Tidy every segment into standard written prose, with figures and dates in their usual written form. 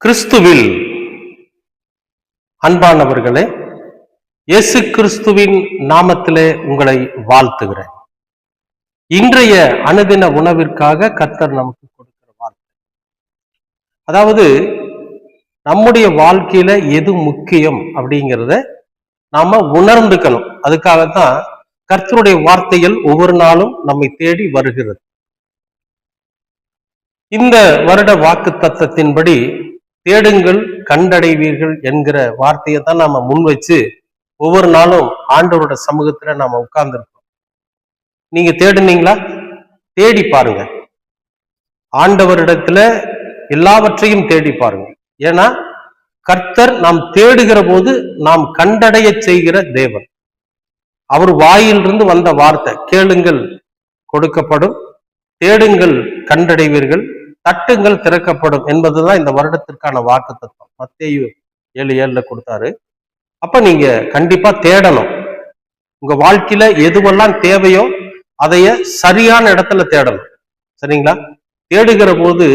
கிறிஸ்துவில் அன்பானவர்களே, இயேசு கிறிஸ்துவின் நாமத்திலே உங்களை வாழ்த்துகிறேன். இன்றைய அனுதின உணவிற்காக கர்த்தர் நமக்கு கொடுக்கிற வார்த்தை, அதாவது நம்முடைய வாழ்க்கையில எது முக்கியம் அப்படிங்கிறத நாம உணர்ந்துக்கணும். அதுக்காகத்தான் கர்த்தருடைய வார்த்தைகள் ஒவ்வொரு நாளும் நம்மை தேடி வருகிறது. இந்த வருட வாக்கு தத்தத்தின்படி தேடுங்கள் கண்டடைவீர்கள் என்கிற வார்த்தையை தான் நாம முன் வச்சு ஒவ்வொரு நாளும் ஆண்டவரோட சமூகத்துல நாம உட்கார்ந்துருக்கோம். நீங்க தேடுனீங்களா? தேடி பாருங்க. ஆண்டவரிடத்துல எல்லாவற்றையும் தேடி பாருங்க. ஏன்னா கர்த்தர் நாம் தேடுகிற போது நாம் கண்டடைய செய்கிற தேவன். அவர் வாயிலிருந்து வந்த வார்த்தை, கேளுங்கள் கொடுக்கப்படும், தேடுங்கள் கண்டடைவீர்கள், தட்டுங்கள் திறக்கப்படும் என்பதுதான் இந்த வருடத்திற்கான வாக்கு தத்துவம். மத்தேயு 7:7 கொடுத்தாரு. அப்ப நீங்க கண்டிப்பா தேடணும். உங்க வாழ்க்கையில எதுவெல்லாம் தேவையோ அதைய சரியான இடத்துல தேடணும். சரிங்களா? தேடுகிற போது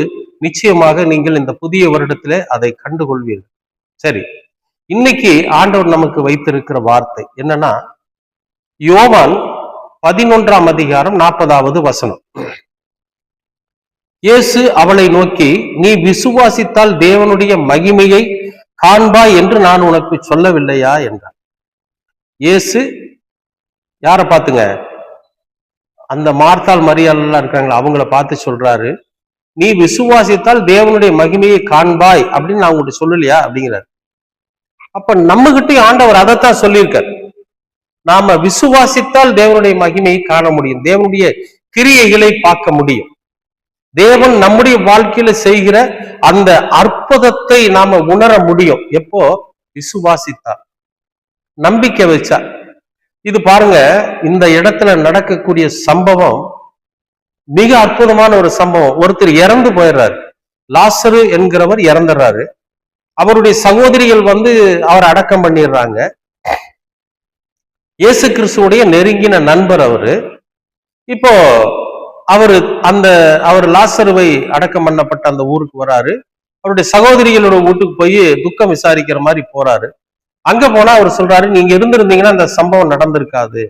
நிச்சயமாக நீங்கள் இந்த புதிய வருடத்திலே அதை கண்டுகொள்வீர்கள். சரி, இன்னைக்கு ஆண்டவர் நமக்கு வைத்திருக்கிற வார்த்தை என்னன்னா, யோவான் 11ஆம் அதிகாரம் 40வது வசனம். இயேசு அவளை நோக்கி, நீ விசுவாசித்தால் தேவனுடைய மகிமையை காண்பாய் என்று நான் உனக்கு சொல்லவில்லையா என்றார். இயேசு யாரை பார்த்துங்க? அந்த மார்த்தாள் மரியாள் இருக்காங்களா, அவங்கள பார்த்து சொல்றாரு, நீ விசுவாசித்தால் தேவனுடைய மகிமையை காண்பாய் அப்படின்னு நான் உங்கள்கிட்ட சொல்லலையா அப்படிங்கிறார். அப்ப நம்ம கிட்டயும் ஆண்டவர் அதைத்தான் சொல்லியிருக்கார். நாம விசுவாசித்தால் தேவனுடைய மகிமையை காண முடியும், தேவனுடைய கிரியைகளை பார்க்க முடியும். தேவன் நம்முடைய வாழ்க்கையில செய்கிற அந்த அற்புதத்தை நாம உணர முடியும். எப்போ? விசுவாசித்தார், நம்பிக்கை வச்சா. இது பாருங்க, இந்த இடத்துல நடக்கக்கூடிய சம்பவம் மிக அற்புதமான ஒரு சம்பவம். ஒருத்தர் இறந்து போயிடுறாரு, லாசரு என்கிறவர் இறந்துடுறாரு. அவருடைய சகோதரிகள் அவர் அடக்கம் பண்ணிடுறாங்க. இயேசு கிறிஸ்துவுடைய நெருங்கின நண்பர் அவரு. இப்போ அவர் லாசருவை அடக்கம் பண்ணப்பட்ட அந்த ஊருக்கு வராரு. அவருடைய சகோதரிகளோட வீட்டுக்கு போய் துக்கம் விசாரிக்கிற மாதிரி போறாரு. அங்க போனா அவர் சொல்றாரு, நீங்க இருந்திருந்தீங்கன்னா அந்த சம்பவம் நடந்திருக்காது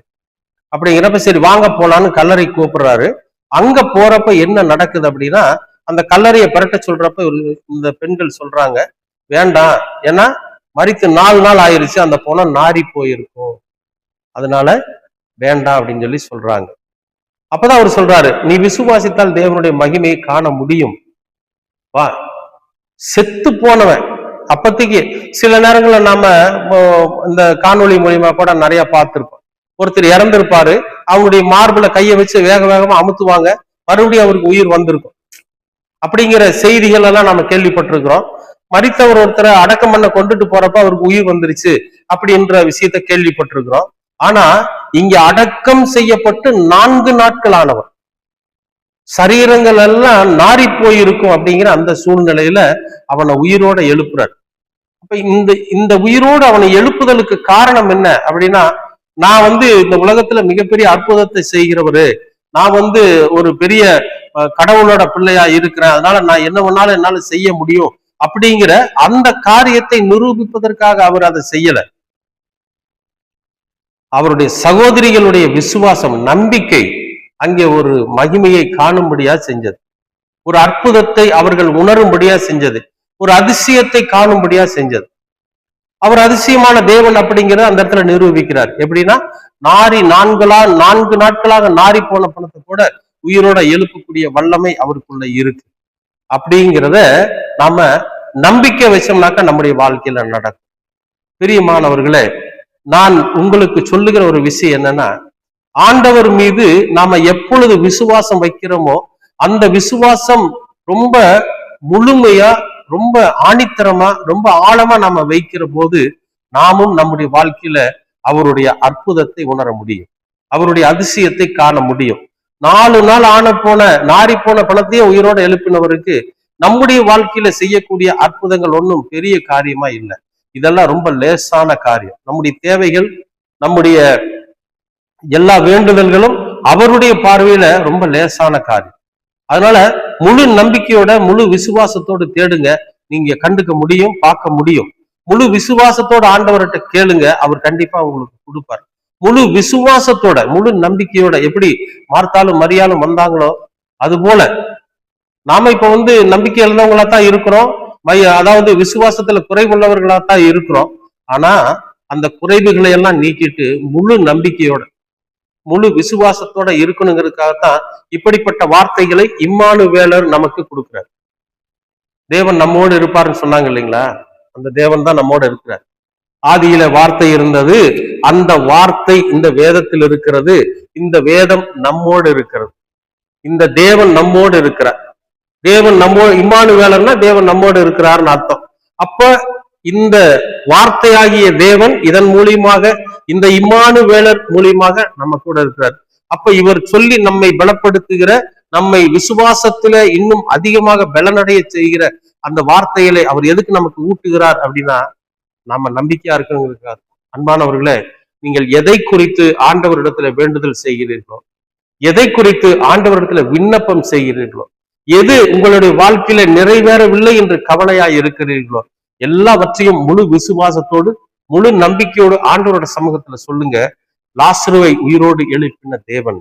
அப்படிங்கிறப்ப, சரி வாங்க போலான்னு கல்லறை கூப்பிடுறாரு. அங்க போறப்ப என்ன நடக்குது அப்படின்னா, அந்த கல்லறையை பரட்ட சொல்றப்ப இந்த பெண்கள் சொல்றாங்க, வேண்டாம், ஏன்னா மரித்து 4 நாள் ஆயிருச்சு, அந்த பொணம் நாரி போயிருக்கும், அதனால வேண்டாம் அப்படின்னு சொல்லி சொல்றாங்க. அப்பதான் அவர் சொல்றாரு, நீ விசுவாசித்தால் தேவனுடைய மகிமையை காண முடியும். வா. செத்து போனவன், அப்பத்திக்கு சில நேரங்கள்ல நாம இந்த காணொளி மூலியமா கூட நிறைய பார்த்திருப்போம். ஒருத்தர் இறந்திருப்பாரு, அவங்களுடைய மார்புல கையை வச்சு வேக வேகமா அமுத்துவாங்க, மறுபடியும் அவருக்கு உயிர் வந்திருக்கும். அப்படிங்கிற செய்திகள் எல்லாம் நாம கேள்விப்பட்டிருக்கிறோம். மரித்தவர் ஒருத்தரை அடக்கம் பண்ண கொண்டுட்டு போறப்ப அவருக்கு உயிர் வந்துருச்சு அப்படின்ற விஷயத்த கேள்விப்பட்டிருக்கிறோம். ஆனா இங்க அடக்கம் செய்யப்பட்டு 4 நாட்கள் ஆனவர், சரீரங்கள் எல்லாம் நாரி போயிருக்கும் அப்படிங்கிற அந்த சூழ்நிலையில அவனை உயிரோட எழுப்புறார். அப்ப இந்த உயிரோடு அவனை எழுப்புதலுக்கு காரணம் என்ன அப்படின்னா, நான் இந்த உலகத்துல மிகப்பெரிய அற்புதத்தை செய்கிறவரு, நான் ஒரு பெரிய கடவுளோட பிள்ளையா இருக்கிறேன், அதனால நான் என்ன வேணாலும் என்னால செய்ய முடியும் அப்படிங்கிற அந்த காரியத்தை நிரூபிப்பதற்காக அவர் அதை செய்யல. அவருடைய சகோதரிகளுடைய விசுவாசம், நம்பிக்கை அங்கே ஒரு மகிமையை காணும்படியா செஞ்சது, ஒரு அற்புதத்தை அவர்கள் உணரும்படியா செஞ்சது, ஒரு அதிசயத்தை காணும்படியா செஞ்சது. அவர் அதிசயமான தேவன் அப்படிங்கிறத அந்த இடத்துல நிரூபிக்கிறார். எப்படின்னா, 4 நாட்களாக நாரி போன பணத்தை கூட உயிரோட எழுப்பக்கூடிய வல்லமை அவருக்குள்ள இருக்கு அப்படிங்கிறத நாம நம்பிக்கை வச்சோம்னாக்கா நம்முடைய வாழ்க்கையில நடக்கும். பிரியமானவர்களே, நான் உங்களுக்கு சொல்லுகிற ஒரு விஷயம் என்னன்னா, ஆண்டவர் மீது நாம எப்பொழுது விசுவாசம் வைக்கிறோமோ அந்த விசுவாசம் ரொம்ப முழுமையா, ரொம்ப ஆணித்தரமா, ரொம்ப ஆழமா நாம வைக்கிற போது நாமும் நம்முடைய வாழ்க்கையில அவருடைய அற்புதத்தை உணர முடியும், அவருடைய அதிசயத்தை காண முடியும். 4 நாள் நாரி போன பணத்தையே உயிரோட எழுப்பினவருக்கு நம்முடைய வாழ்க்கையில செய்யக்கூடிய அற்புதங்கள் ஒன்றும் பெரிய காரியமா இல்லை. இதெல்லாம் ரொம்ப லேசான காரியம். நம்முடைய தேவைகள், நம்முடைய எல்லா வேண்டுதல்களும் அவருடைய பார்வையில ரொம்ப லேசான காரியம். அதனால முழு நம்பிக்கையோட, முழு விசுவாசத்தோடு தேடுங்க. நீங்க கண்டுக்க முடியும், பார்க்க முடியும். முழு விசுவாசத்தோட ஆண்டவர்கிட்ட கேளுங்க, அவர் கண்டிப்பா உங்களுக்கு கொடுப்பார். முழு விசுவாசத்தோட, முழு நம்பிக்கையோட. எப்படி மார்த்தாலும் மரியாலும் வந்தாங்களோ அது போல நாம இப்ப நம்பிக்கை இழந்தவங்களா தான் இருக்கிறோம், அதாவது விசுவாசத்துல குறைவுள்ளவர்களா தான் இருக்கிறோம். ஆனா அந்த குறைவுகளை எல்லாம் நீக்கிட்டு முழு நம்பிக்கையோட முழு விசுவாசத்தோட இருக்கணுங்கிறதுக்காகத்தான் இப்படிப்பட்ட வார்த்தைகளை இம்மானுவேலர் நமக்கு கொடுக்கிறார். தேவன் நம்மோடு இருப்பாருன்னு சொன்னாங்க இல்லைங்களா, அந்த தேவன் தான் நம்மோடு இருக்கிறார். ஆதியில வார்த்தை இருந்தது, அந்த வார்த்தை இந்த வேதத்தில் இருக்கிறது, இந்த வேதம் நம்மோடு இருக்கிறது, இந்த தேவன் நம்மோடு இருக்கிறார். தேவன் இம்மானுவேலர்னா தேவன் நம்மோடு இருக்கிறார்னு அர்த்தம். அப்ப இந்த வார்த்தையாகிய தேவன் இதன் மூலியமாக, இந்த இம்மானுவேலர் மூலியமாக நம்ம கூட இருக்கிறார். அப்ப இவர் சொல்லி நம்மை பலப்படுத்துகிற, நம்மை விசுவாசத்துல இன்னும் அதிகமாக பலனடைய செய்கிற அந்த வார்த்தைகளை அவர் எதுக்கு நமக்கு ஊட்டுகிறார் அப்படின்னா, நாம நம்பிக்கையா இருக்கணுங்கிறதுக்காக. அன்பானவர்களே, நீங்கள் எதை குறித்து ஆண்டவரிடத்துல வேண்டுதல் செய்கிறீர்களோ, எதை குறித்து ஆண்டவரிடத்துல விண்ணப்பம் செய்கிறீர்களோ, எது உங்களுடைய வாழ்க்கையில நிறைவேறவில்லை என்று கவலையாய் இருக்கிறீர்களோ, எல்லாவற்றையும் முழு விசுவாசத்தோடு முழு நம்பிக்கையோடு ஆண்டவரோட சமூகத்துல சொல்லுங்க. லாசருவை உயிரோடு எழுப்பின தேவன்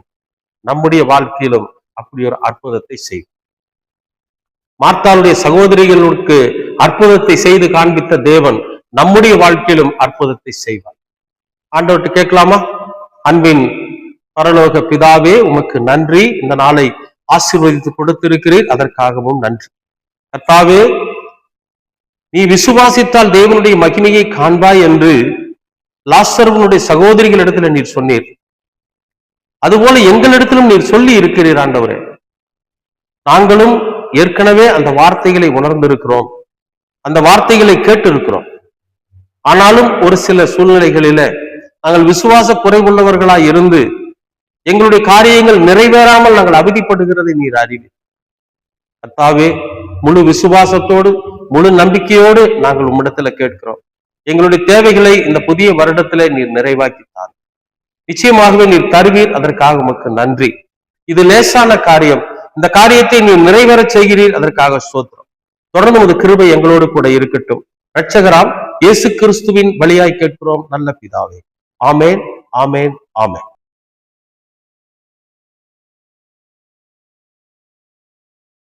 நம்முடைய வாழ்க்கையிலும் அப்படி ஒரு அற்புதத்தை செய்யும். மார்த்தாளுடைய சகோதரிகளுக்கு அற்புதத்தை செய்து காண்பித்த தேவன் நம்முடைய வாழ்க்கையிலும் அற்புதத்தை செய்வார். ஆண்டவர்கிட்ட கேட்கலாமா? அன்பின் பரலோக பிதாவே, உமக்கு நன்றி. இந்த நாளை ஆசீர்வதித்து கொடுத்திருக்கிறீர், அதற்காகவும் நன்றி. கர்த்தாவே, நீ விசுவாசித்தால் தேவனுடைய மகிமையை காண்பாய் என்று லாசருவனுடைய சகோதரிகளிடத்துல நீர் சொன்னீர். அதுபோல எங்களிடத்திலும் நீர் சொல்லி இருக்கிறீர் ஆண்டவரே. நாங்களும் ஏற்கனவே அந்த வார்த்தைகளை உணர்ந்திருக்கிறோம், அந்த வார்த்தைகளை கேட்டு இருக்கிறோம். ஆனாலும் ஒரு சில சூழ்நிலைகளில நாங்கள் விசுவாச குறைவுள்ளவர்களாய் இருந்து எங்களுடைய காரியங்கள் நிறைவேறாமல் நாங்கள் அவதிப்படுகிறதை நீர் அறிவீர். கர்த்தாவே, முழு விசுவாசத்தோடு முழு நம்பிக்கையோடு நாங்கள் உம்மிடத்துல கேட்கிறோம். எங்களுடைய தேவைகளை இந்த புதிய வருடத்திலே நீர் நிறைவாக்கித்தார். நிச்சயமாகவே நீர் தருவீர், அதற்காக உமக்கு நன்றி. இது லேசான காரியம், இந்த காரியத்தை நீர் நிறைவேற செய்கிறீர், அதற்காக ஸ்தோத்திரம். தொடர்ந்து உமது கிருபை எங்களோடு கூட இருக்கட்டும். இரட்சகராம் இயேசு கிறிஸ்துவின் வழியாய் கேட்கிறோம் நல்ல பிதாவே. ஆமேன், ஆமேன், ஆமேன்.